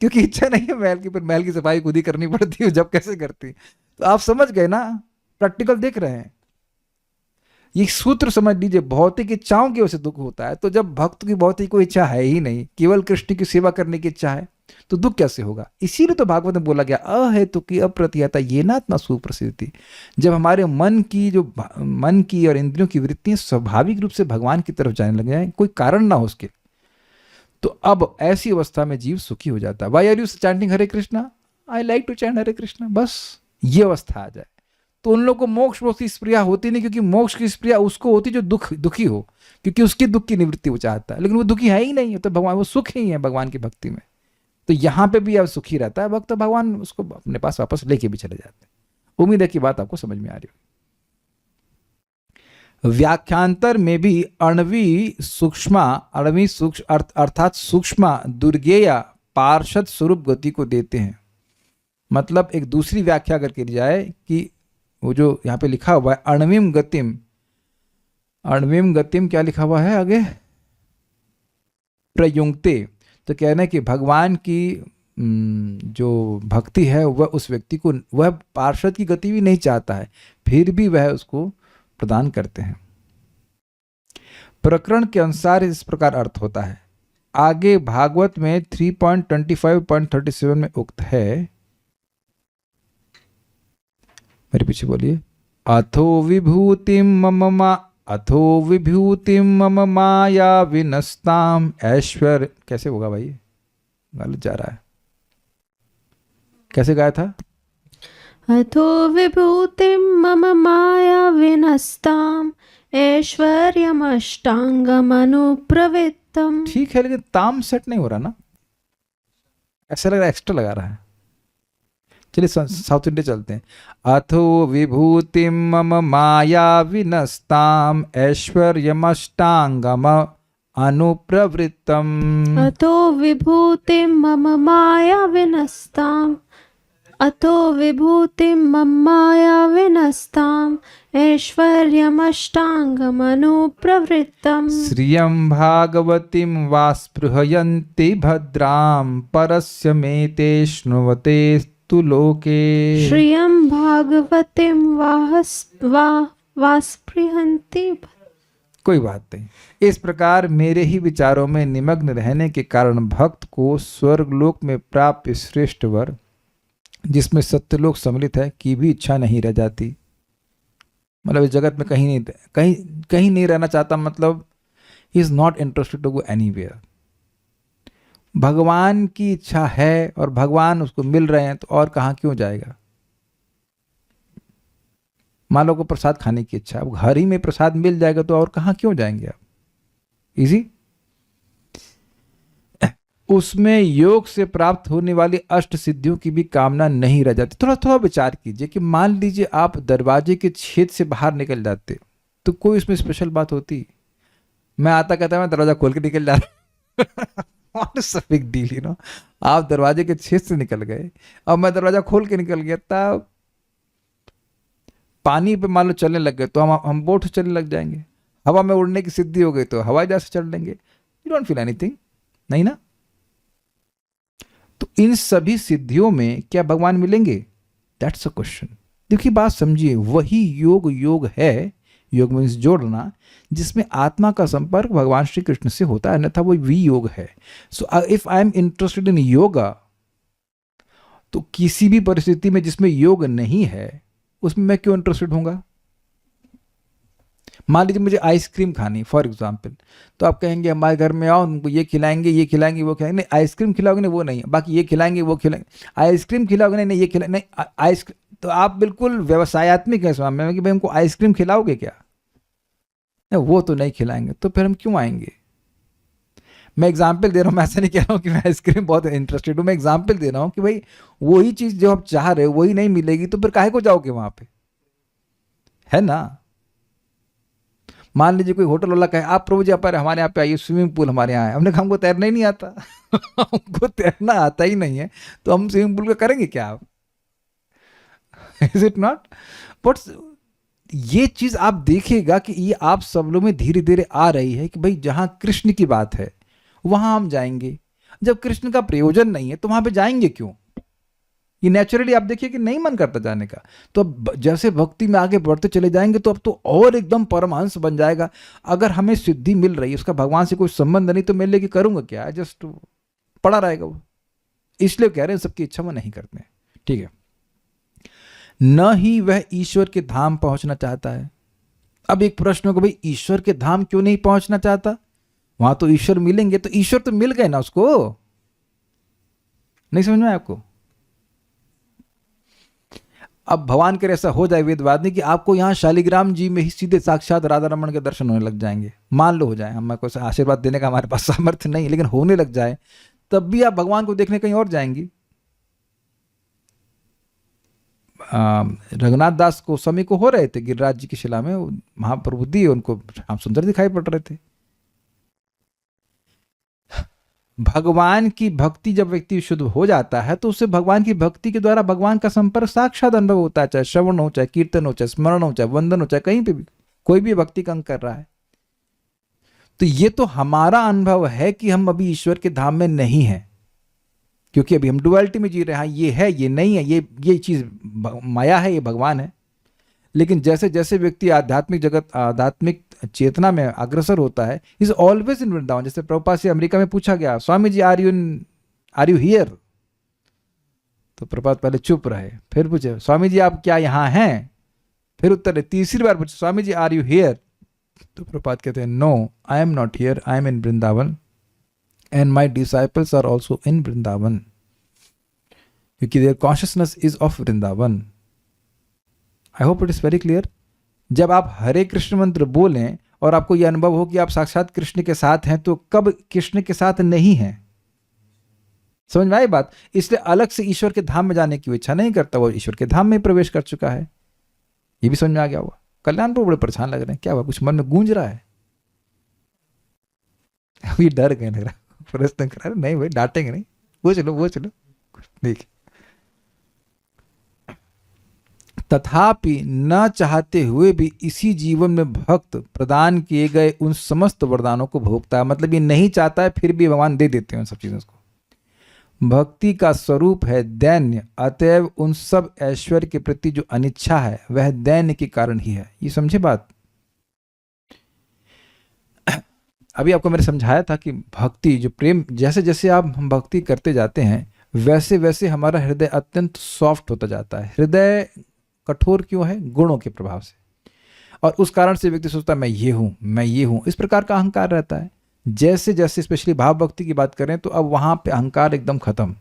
क्योंकि इच्छा नहीं है महल की, पर महल की सफाई खुद ही करनी पड़ती है, जब कैसे करती। तो आप समझ गए ना, प्रैक्टिकल देख रहे हैं। ये सूत्र समझ लीजिए, भौतिक इच्छाओं की वजह से दुख होता है। तो जब भक्त की भौतिक कोई इच्छा है ही नहीं, केवल कृष्ण की सेवा करने की इच्छा है, तो दुख कैसे होगा? इसीलिए तो भागवत में बोला गया अहेतु की अप्रतिहता ये नात्मा सुप्रसिद्धि। जब हमारे मन की और इंद्रियों की वृत्तियां स्वाभाविक रूप से भगवान की तरफ जाने लग जाए, कोई कारण ना हो उसके, तो अब ऐसी अवस्था में जीव सुखी हो जाता है। Why are you chanting Hare Krishna? I like to chant Hare Krishna. बस ये अवस्था आ जाए तो उन लोगों को मोक्ष की स्प्रिया होती नहीं, क्योंकि मोक्ष की स्प्रिया उसको होती जो दुखी हो, क्योंकि उसकी दुख की निवृत्ति वो चाहता है, लेकिन वो दुखी है ही नहीं, तो भगवान वो सुख ही है भगवान की भक्ति में। तो यहां पे भी अब सुखी रहता है भक्त, तो भगवान उसको अपने पास वापस लेके भी चले जाते हैं। उम्मीद है कि बात आपको समझ में आ रही होगी। व्याख्यांतर में भी अणवी सूक्ष्म अर्थात सूक्ष्म दुर्गेय पार्षद स्वरूप गति को देते हैं। मतलब एक दूसरी व्याख्या करके दी जाए कि वो जो यहाँ पे लिखा हुआ है अणविम गतिम क्या लिखा हुआ है आगे? प्रयुंक्ते। तो कहना है कि भगवान की जो भक्ति है वह उस व्यक्ति को, वह पार्षद की गति भी नहीं चाहता है, फिर भी वह उसको प्रदान करते हैं। प्रकरण के अनुसार इस प्रकार अर्थ होता है। आगे भागवत में 3.25.37 में उक्त है, मेरे पीछे बोलिए, अथो विभूतिम मम माया विनस्ताम ऐश्वर्य। कैसे होगा भाई? गलत जा रहा है, कैसे गाया था? अथो विभूतिं मम माया विनस्ताम ऐश्वर्यमष्टांगमनुप्रवृत्तम्। ठीक है, लेकिन ताम सेट नहीं हो रहा ना, ऐसा लग रहा है एक्स्ट्रा लगा रहा है। चलिए साउथ इंडिया चलते हैं। अथो विभूतिम मम माया विनस्ताम ऐश्वर्यमष्टांगम अनुप्रवृत्तम्। अथो विभूतिं मम माया विनस्ताम ऐश्वर्यमष्टांगमनुप्रवृत्तम्। श्रियं भागवतीं वा स्पृहयन्ति भद्रां परस्य मेते श्नुवते तु लोके। श्रियं भागवतीं वा स्पृहन्ति। कोई बात नहीं। इस प्रकार मेरे ही विचारों में निमग्न रहने के कारण भक्त को स्वर्गलोक में प्राप्त श्रेष्ठ वर, जिसमें सत्यलोक सम्मिलित है, की भी इच्छा नहीं रह जाती। मतलब इस जगत में कहीं नहीं रहना चाहता, मतलब he is not interested to go anywhere. भगवान की इच्छा है और भगवान उसको मिल रहे हैं, तो और कहाँ क्यों जाएगा। मान लो को प्रसाद खाने की इच्छा, अब घर ही में प्रसाद मिल जाएगा तो और कहाँ क्यों जाएंगे आप। इजी। उसमें योग से प्राप्त होने वाली अष्ट सिद्धियों की भी कामना नहीं रह जाती। थोड़ा थोड़ा विचार कीजिए कि मान लीजिए आप दरवाजे के छेद से बाहर निकल जाते, तो कोई उसमें स्पेशल बात होती। मैं आता कहता मैं दरवाजा खोल के निकल जा रहा What is the big deal, you know? आप दरवाजे के छेद से निकल गए, अब मैं दरवाजा खोल के निकल गया, तब पानी पे मान लो चलने लग गए तो हम बोट से चलने लग जाएंगे। हवा में उड़ने की सिद्धि हो गई तो हवाई जहाज से चढ़ लेंगे। यू डोंट फील एनीथिंग, नहीं ना। तो इन सभी सिद्धियों में क्या भगवान मिलेंगे? That's a question. देखिए बात समझिए, वही योग है, योग मीन्स जोड़ना, जिसमें आत्मा का संपर्क भगवान श्री कृष्ण से होता है, अन्यथा वो वियोग है। So if I am interested in yoga, तो किसी भी परिस्थिति में जिसमें योग नहीं है उसमें मैं क्यों इंटरेस्टेड होऊंगा। मान लीजिए मुझे आइसक्रीम खानी फॉर एग्जाम्पल, तो आप कहेंगे हमारे घर में आओ, तुमको ये खिलाएंगे वो खिलाएंगे। नहीं, आइसक्रीम खिलाओगे नहीं, वो नहीं, बाकी ये खिलाएंगे वो खिलाएंगे। आइसक्रीम खिलाओगे नहीं, ये खिलाएंगे नहीं, आइसक्रीम। तो आप बिल्कुल व्यवसायत्मक है स्वामी में कि भाई हमको आइसक्रीम खिलाओगे क्या? नहीं, वो तो नहीं खिलाएंगे, तो फिर हम क्यों आएंगे। मैं एग्जाम्पल दे रहा हूँ, मैं ऐसा नहीं कह रहा हूँ कि मैं आइसक्रीम बहुत इंटरेस्टेड हूँ, मैं एग्जाम्पल दे रहा हूँ कि भाई वही चीज़ जो आप चाह रहे हो वही नहीं मिलेगी, तो फिर काहे को जाओगे वहाँ पे, है ना। मान लीजिए कोई होटल वाला कहे आप प्रभु जी आप हमारे यहाँ पे आइए, स्विमिंग पूल हमारे यहाँ है। हमने कहा हमको तैरना ही नहीं आता हमको तैरना आता ही नहीं है, तो हम स्विमिंग पूल का करेंगे क्या आप? Is it not? बट ये चीज आप देखिएगा कि ये आप सब लोग में धीरे धीरे आ रही है कि भाई जहां कृष्ण की बात है वहां हम जाएंगे। जब कृष्ण का प्रयोजन नहीं है तो वहां पे जाएंगे क्यों? ये नेचुरली आप देखिए कि नहीं मन करता जाने का। तो अब जैसे भक्ति में आगे बढ़ते चले जाएंगे तो अब तो और एकदम परमहंस बन जाएगा। अगर हमें सिद्धि मिल रही है, उसका भगवान से कोई संबंध नहीं, तो मैं लेके करूंगा क्या? जस्ट पड़ा रहेगा वो। इसलिए कह रहे हैं सबकी इच्छा वो नहीं करते। ठीक है, न ही वह ईश्वर के धाम पहुंचना चाहता है। अब एक प्रश्न होगा, भाई ईश्वर के धाम क्यों नहीं पहुंचना चाहता? वहां तो ईश्वर मिलेंगे, तो ईश्वर तो मिल गए ना उसको। नहीं समझ में आया आपको? अब भगवान करे ऐसा हो जाए वेदवादी कि आपको यहां शालिग्राम जी में ही सीधे साक्षात राधा रमन के दर्शन होने लग जाएंगे, मान लो हो जाए, हमें कोई आशीर्वाद देने का हमारे पास सामर्थ्य नहीं, लेकिन होने लग जाए, तब भी आप भगवान को देखने कहीं और जाएंगी। रघुनाथ दास गोस्वामी को हो रहे थे गिरिराज जी की शिला में, महाप्रबुद्धि उनको श्याम सुंदर दिखाई पड़ रहे थे। भगवान की भक्ति जब व्यक्ति शुद्ध हो जाता है तो उससे भगवान की भक्ति के द्वारा भगवान का संपर्क साक्षात अनुभव होता है, चाहे श्रवण हो, चाहे कीर्तन हो, चाहे स्मरण हो, चाहे वंदन हो, चाहे कहीं पे भी कोई भी भक्ति का अंग कर रहा है। तो ये तो हमारा अनुभव है कि हम अभी ईश्वर के धाम में नहीं है, क्योंकि अभी हम डुअलिटी में जी रहे हैं। ये है, ये नहीं है, ये चीज माया है, ये भगवान है। लेकिन जैसे जैसे व्यक्ति आध्यात्मिक जगत, आध्यात्मिक चेतना में अग्रसर होता है, इज ऑलवेज इन वृंदावन। जैसे प्रभुपाद से अमेरिका में पूछा गया, स्वामी जी आर यू हियर? तो प्रभुपाद पहले चुप रहे, फिर पूछे स्वामी जी आप क्या यहाँ हैं? फिर उत्तर है, तीसरी बार पूछे Swami ji are you here? तो प्रभुपाद कहते हैं no, I am not here, I am in Vrindavan and my disciples are also in Vrindavan, क्योंकि there consciousness is of Vrindavan. I hope it is very clear. जब आप हरे कृष्ण मंत्र बोलें और आपको यह अनुभव हो कि आप साक्षात कृष्ण के साथ हैं, तो कब कृष्ण के साथ नहीं हैं? समझ में आई बात? इसलिए अलग से ईश्वर के धाम में जाने की इच्छा नहीं करता, वो ईश्वर के धाम में प्रवेश कर चुका है। ये भी समझ में आ गया हुआ। कल्याण प्रभु बड़े परेशान लग रहे हैं, क्या हुआ? कुछ मन में गूंज रहा है? अभी डर गए, लग रहा प्रश्न करा रहे, नहीं भाई डांटेंगे नहीं, वो चलो देखिए। तथापि न चाहते हुए भी इसी जीवन में भक्त प्रदान किए गए उन समस्त वरदानों को भोगता है। मतलब ये नहीं चाहता है, फिर भी भगवान दे देते हैं उन सब चीजों को। भक्ति का स्वरूप है दैन्य, अतएव उन सब ऐश्वर्य के प्रति जो अनिच्छा है वह दैन्य के कारण ही है। ये समझे बात? अभी आपको मैंने समझाया था कि भक्ति जो प्रेम, जैसे जैसे आप हम भक्ति करते जाते हैं वैसे वैसे हमारा हृदय अत्यंत सॉफ्ट होता जाता है। हृदय कठोर क्यों है? गुणों के प्रभाव से। और उस कारण से व्यक्ति सोचता है मैं ये हूँ, मैं ये हूँ, इस प्रकार का अहंकार रहता है। जैसे जैसे स्पेशली भाव भक्ति की बात करें तो अब वहाँ पे अहंकार एकदम खत्म।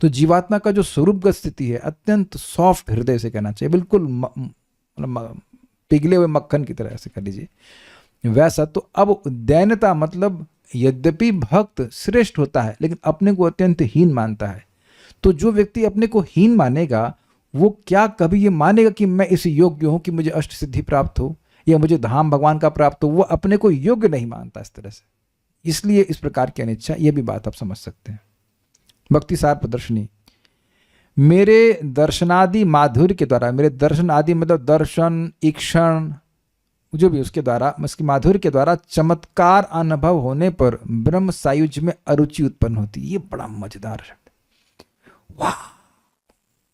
तो जीवात्मा का जो स्वरूपगत स्थिति है अत्यंत सॉफ्ट हृदय से कहना चाहिए, बिल्कुल पिघले हुए मक्खन की तरह, ऐसे कर लीजिए वैसा। तो अब दैन्यता मतलब यद्यपि भक्त श्रेष्ठ होता है लेकिन अपने को अत्यंत हीन मानता है। तो जो व्यक्ति अपने को हीन मानेगा वो क्या कभी ये मानेगा कि मैं इस योग्य हूं कि मुझे अष्ट सिद्धि प्राप्त हो या मुझे धाम भगवान का प्राप्त हो? वो अपने को योग्य नहीं मानता इस तरह से, इसलिए इस प्रकार की अनिच्छा। ये भी बात आप समझ सकते हैं। भक्ति सार प्रदर्शनी, मेरे दर्शनादि माधुर्य के द्वारा, मेरे दर्शन आदि मतलब दर्शन, ईक्षण, जो भी उसके द्वारा, उसकी माधुर्य के द्वारा चमत्कार अनुभव होने पर ब्रह्म सायुज्य में अरुचि उत्पन्न होती है। ये बड़ा मजेदार शब्द, वाह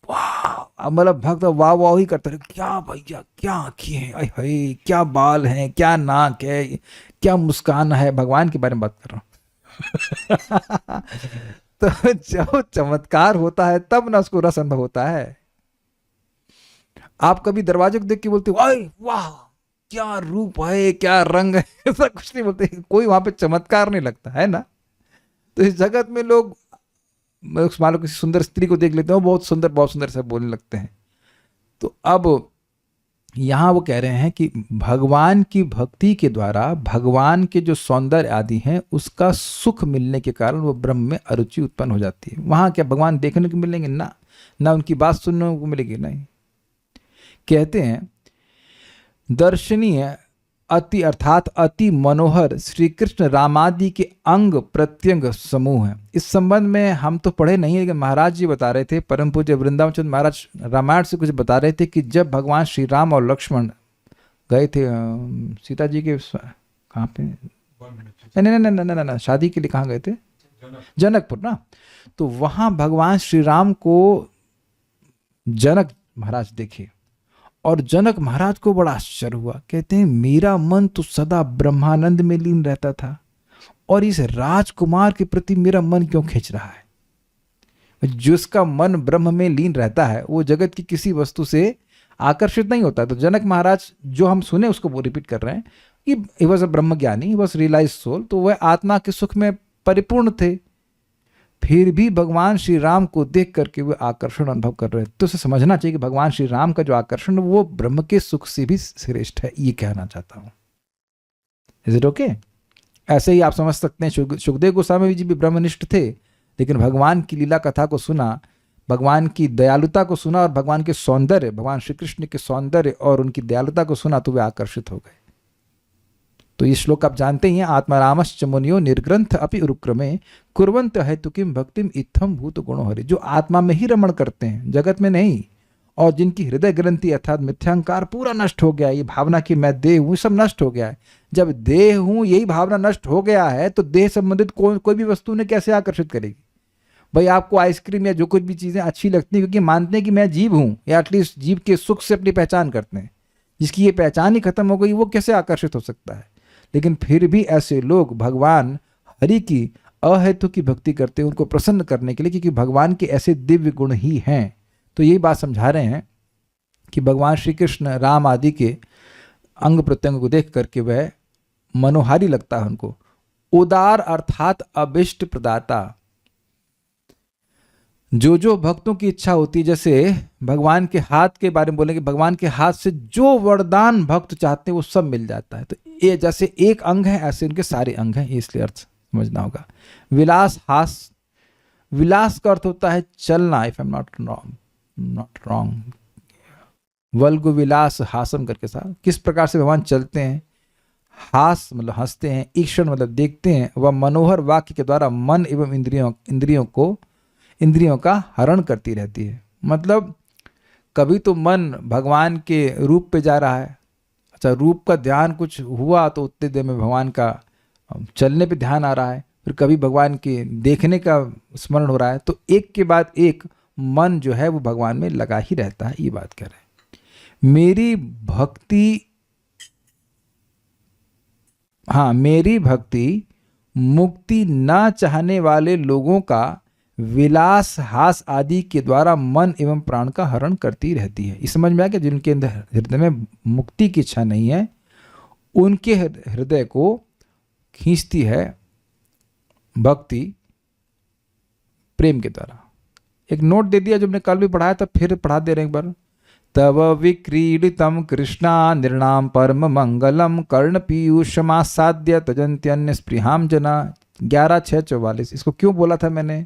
वाह, मतलब भक्त वाह वाह ही करते रहे, क्या भैया, क्या आंखें हैं, अय हाय, क्या बाल हैं, क्या नाक है, क्या मुस्कान है। भगवान के बारे में बात कर रहा हूं। तो जब चमत्कार होता है तब ना उसको रस अनुभव होता है। आप कभी दरवाजे को देख के बोलते हो अय वाह क्या रूप है, क्या रंग है, ऐसा कुछ नहीं बोलते, कोई वहां पे चमत्कार नहीं लगता है ना। तो इस जगत में लोग मान लो किसी सुंदर स्त्री को देख लेते हैं, बहुत सुंदर से बोलने लगते हैं। तो अब यहाँ वो कह रहे हैं कि भगवान की भक्ति के द्वारा भगवान के जो सौंदर्य आदि हैं उसका सुख मिलने के कारण वो ब्रह्म में अरुचि उत्पन्न हो जाती है। वहाँ क्या भगवान देखने को मिलेंगे? ना उनकी बात सुनने को मिलेगी, नहीं। कहते हैं दर्शनीय अति अर्थात अति मनोहर श्री कृष्ण रामादि के अंग प्रत्यंग समूह है। इस संबंध में हम तो पढ़े नहीं है, लेकिन महाराज जी बता रहे थे, परम पूज्य वृंदावन चंद्र महाराज रामायण से कुछ बता रहे थे कि जब भगवान श्री राम और लक्ष्मण गए थे सीता जी के कहाँ पे, नहीं, शादी के लिए कहाँ गए थे? जनकपुर ना। तो वहाँ भगवान श्री राम को जनक महाराज देखे और जनक महाराज को बड़ा आश्चर्य हुआ। कहते हैं मेरा मन तो सदा ब्रह्मानंद में लीन रहता था और इस राजकुमार के प्रति मेरा मन क्यों खिंच रहा है? जिसका मन ब्रह्म में लीन रहता है वो जगत की किसी वस्तु से आकर्षित नहीं होता। तो जनक महाराज जो हम सुने उसको वो रिपीट कर रहे हैं कि ही वॉज अ ब्रह्म ज्ञानी, ही वॉज रियलाइज सोल, तो वह आत्मा के सुख में परिपूर्ण थे। फिर भी भगवान श्री राम को देख करके वे आकर्षण अनुभव कर रहे थे। तो उसे समझना चाहिए कि भगवान श्री राम का जो आकर्षण वो ब्रह्म के सुख से भी श्रेष्ठ है, ये कहना चाहता हूं। Is it okay? ऐसे ही आप समझ सकते हैं सुखदेव गोस्वामी जी भी ब्रह्मनिष्ठ थे, लेकिन भगवान की लीला कथा को सुना, भगवान की दयालुता को सुना और भगवान के सौंदर्य, भगवान श्री कृष्ण के सौंदर्य और उनकी दयालुता को सुना तो वे आकर्षित हो गए। तो ये श्लोक आप जानते ही हैं, आत्मारामश्च मुनियो निर्ग्रंथ अपि उरुक्रमे कुर्वन्त हेतु किम भक्तिम इत्थम भूत गुणो हरि। जो आत्मा में ही रमण करते हैं, जगत में नहीं, और जिनकी हृदय ग्रंथि अर्थात मिथ्यांकार पूरा नष्ट हो गया है, ये भावना कि मैं देह हूँ सब नष्ट हो गया है। जब देह हूँ यही भावना नष्ट हो गया है तो देह संबंधित कोई भी वस्तु ने कैसे आकर्षित करेगी? भाई आपको आइसक्रीम या जो कुछ भी चीज़ें अच्छी लगती हैं क्योंकि मानते हैं कि मैं जीव हूँ, या एटलीस्ट जीव के सुख से अपनी पहचान करते हैं। जिसकी ये पहचान ही खत्म हो गई वो कैसे आकर्षित हो सकता है? लेकिन फिर भी ऐसे लोग भगवान हरि की अहेतु की भक्ति करते हैं उनको प्रसन्न करने के लिए, क्योंकि भगवान के ऐसे दिव्य गुण ही हैं। तो यही बात समझा रहे हैं कि भगवान श्री कृष्ण राम आदि के अंग प्रत्यंग को देख करके वह मनोहारी लगता है उनको। उदार अर्थात अभिष्ट प्रदाता, जो भक्तों की इच्छा होती है, जैसे भगवान के हाथ के बारे में बोलेंगे, भगवान के हाथ से जो वरदान भक्त चाहते हैं वो सब मिल जाता है। तो ये जैसे एक अंग है ऐसे उनके सारे अंग हैं, इसलिए अर्थ समझना होगा। विलास हास, विलास का अर्थ होता है चलना, if I am not wrong, वल्गु विलास हासम करके साथ किस प्रकार से भगवान चलते हैं। हास मतलब हंसते हैं, ईक्षण मतलब देखते हैं, वह मनोहर वाक्य के द्वारा मन एवं इंद्रियों का हरण करती रहती है। मतलब कभी तो मन भगवान के रूप पे जा रहा है, अच्छा रूप का ध्यान कुछ हुआ तो उतने देर में भगवान का चलने पे ध्यान आ रहा है, फिर कभी भगवान के देखने का स्मरण हो रहा है। तो एक के बाद एक मन जो है वो भगवान में लगा ही रहता है, ये बात कह रहे हैं। मेरी भक्ति हाँ, मेरी भक्ति मुक्ति न चाहने वाले लोगों का विलास हास आदि के द्वारा मन एवं प्राण का हरण करती रहती है। इस समझ में आया कि जिनके अंदर हृदय में मुक्ति की इच्छा नहीं है, उनके हृदय को खींचती है भक्ति प्रेम के द्वारा। एक नोट दे दिया जो हमने कल भी पढ़ाया था, फिर पढ़ा दे रहे एक बार। तव विक्रीडितम कृष्णा निर्णाम परम मंगलम कर्ण पीयूषमासाद्य तजंत्यन्य स्पृहाम जना। 11/6/44। इसको क्यों बोला था मैंने?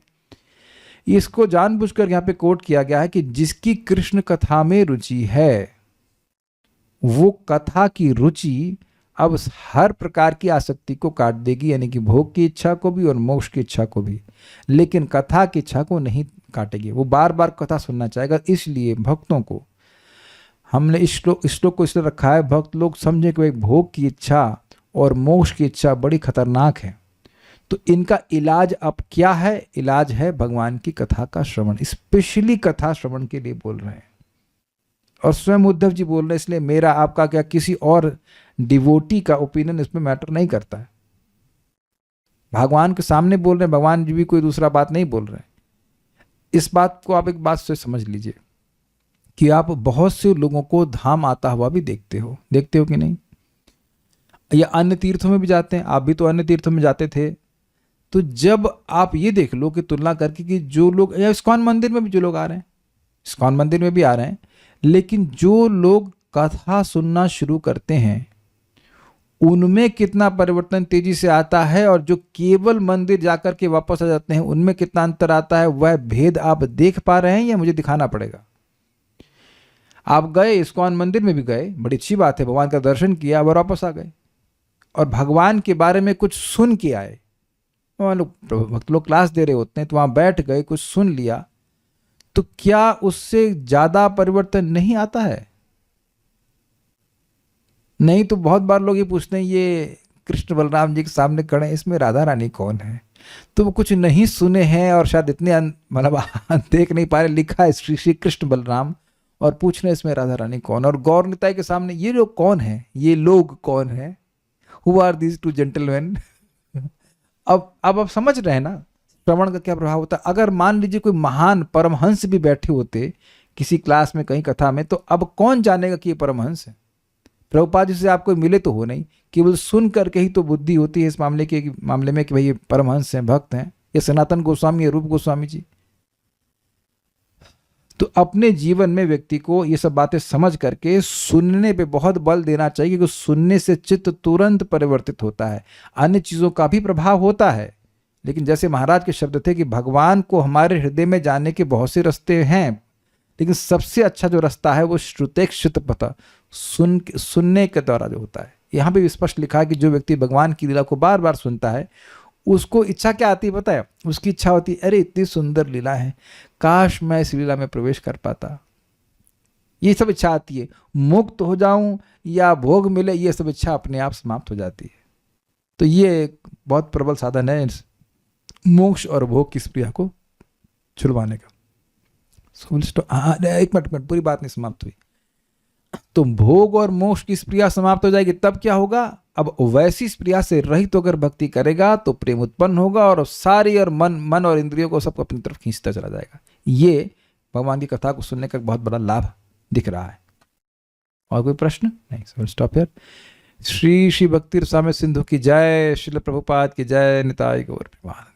इसको जानबूझकर यहाँ पे कोट किया गया है कि जिसकी कृष्ण कथा में रुचि है, वो कथा की रुचि अब हर प्रकार की आसक्ति को काट देगी, यानी कि भोग की इच्छा को भी और मोक्ष की इच्छा को भी, लेकिन कथा की इच्छा को नहीं काटेगी। वो बार बार कथा सुनना चाहेगा। इसलिए भक्तों को हमने इस श्लोक को इसलिए रखा है, भक्त लोग समझे कि भोग की इच्छा और मोक्ष की इच्छा बड़ी खतरनाक है। तो इनका इलाज अब क्या है? इलाज है भगवान की कथा का श्रवण। स्पेशली कथा श्रवण के लिए बोल रहे हैं, और स्वयं उद्धव जी बोल रहे हैं। इसलिए मेरा आपका क्या किसी और डिवोटी का ओपिनियन इसमें मैटर नहीं करता है। भगवान के सामने बोल रहे हैं, भगवान जी भी कोई दूसरा बात नहीं बोल रहे हैं। इस बात को आप एक बात से समझ लीजिए कि आप बहुत से लोगों को धाम आता हुआ भी देखते हो कि नहीं, या अन्य तीर्थों में भी जाते हैं। आप भी तो अन्य तीर्थों में जाते थे। तो जब आप ये देख लो कि तुलना करके कि जो लोग, या इस्कॉन मंदिर में भी जो लोग आ रहे हैं, इस्कॉन मंदिर में भी आ रहे हैं, लेकिन जो लोग कथा सुनना शुरू करते हैं उनमें कितना परिवर्तन तेजी से आता है, और जो केवल मंदिर जाकर के वापस आ जाते हैं उनमें कितना अंतर आता है, वह भेद आप देख पा रहे हैं या मुझे दिखाना पड़ेगा? आप गए, इस्कॉन मंदिर में भी गए, बड़ी अच्छी बात है, भगवान का दर्शन किया और वापस आ गए, और भगवान के बारे में कुछ सुन के आए। भक्त लोग क्लास दे रहे होते हैं, तो वहां बैठ गए, कुछ सुन लिया, तो क्या उससे ज्यादा परिवर्तन नहीं आता है? नहीं तो बहुत बार लोग ये पूछते हैं, ये कृष्ण बलराम जी के सामने खड़े हैं, इसमें राधा रानी कौन है? तो वो कुछ नहीं सुने हैं और शायद इतने मतलब देख नहीं पा रहे, लिखा है श्री श्री कृष्ण बलराम, और पूछ रहे हैं इसमें राधा रानी कौन? और गौर निताई के सामने ये लोग कौन है, ये लोग कौन है, who are these two gentleman? अब आप समझ रहे हैं ना श्रवण का क्या प्रभाव होता है। अगर मान लीजिए कोई महान परमहंस भी बैठे होते किसी क्लास में, कहीं कथा में, तो अब कौन जानेगा कि ये परमहंस है? प्रभुपाद जी से आपको मिले तो हो नहीं, केवल सुन करके ही तो बुद्धि होती है इस मामले में कि भाई ये परमहंस हैं, भक्त हैं, ये सनातन गोस्वामी है, रूप गोस्वामी जी। तो अपने जीवन में व्यक्ति को ये सब बातें समझ करके सुनने पे बहुत बल देना चाहिए, क्योंकि सुनने से चित्त तुरंत परिवर्तित होता है। अन्य चीजों का भी प्रभाव होता है, लेकिन जैसे महाराज के शब्द थे कि भगवान को हमारे हृदय में जाने के बहुत से रास्ते हैं, लेकिन सबसे अच्छा जो रास्ता है वो श्रुतेक्षुत पता, सुनने के द्वारा जो होता है। यहाँ पे स्पष्ट लिखा है कि जो व्यक्ति भगवान की लीला को बार बार सुनता है, उसको इच्छा क्या आती है पता है? उसकी इच्छा होती है, अरे इतनी सुंदर लीला है, काश मैं इस लीला में प्रवेश कर पाता। ये सब इच्छा आती है। मुक्त हो जाऊं या भोग मिले, ये सब इच्छा अपने आप समाप्त हो जाती है। तो ये एक बहुत प्रबल साधन है मोक्ष और भोग की स्प्रिया को छुड़वाने का। एक मिनट, पूरी बात नहीं समाप्त हुई। तो भोग और मोक्ष की स्प्रिया समाप्त हो जाएगी, तब क्या होगा? अब वैसी स्प्रिया से रहित तो अगर भक्ति करेगा तो प्रेम उत्पन्न होगा, और सारी और मन और इंद्रियों को सबको अपनी तरफ खींचता चला जाएगा। ये भगवान की कथा को सुनने का बहुत बड़ा लाभ दिख रहा है। और कोई प्रश्न नहीं? So stop here. Shri Shri भक्ति रसामृत सिंधु की जय, श्रील प्रभुपाद की जय, निताई गौर प्रेमानंद।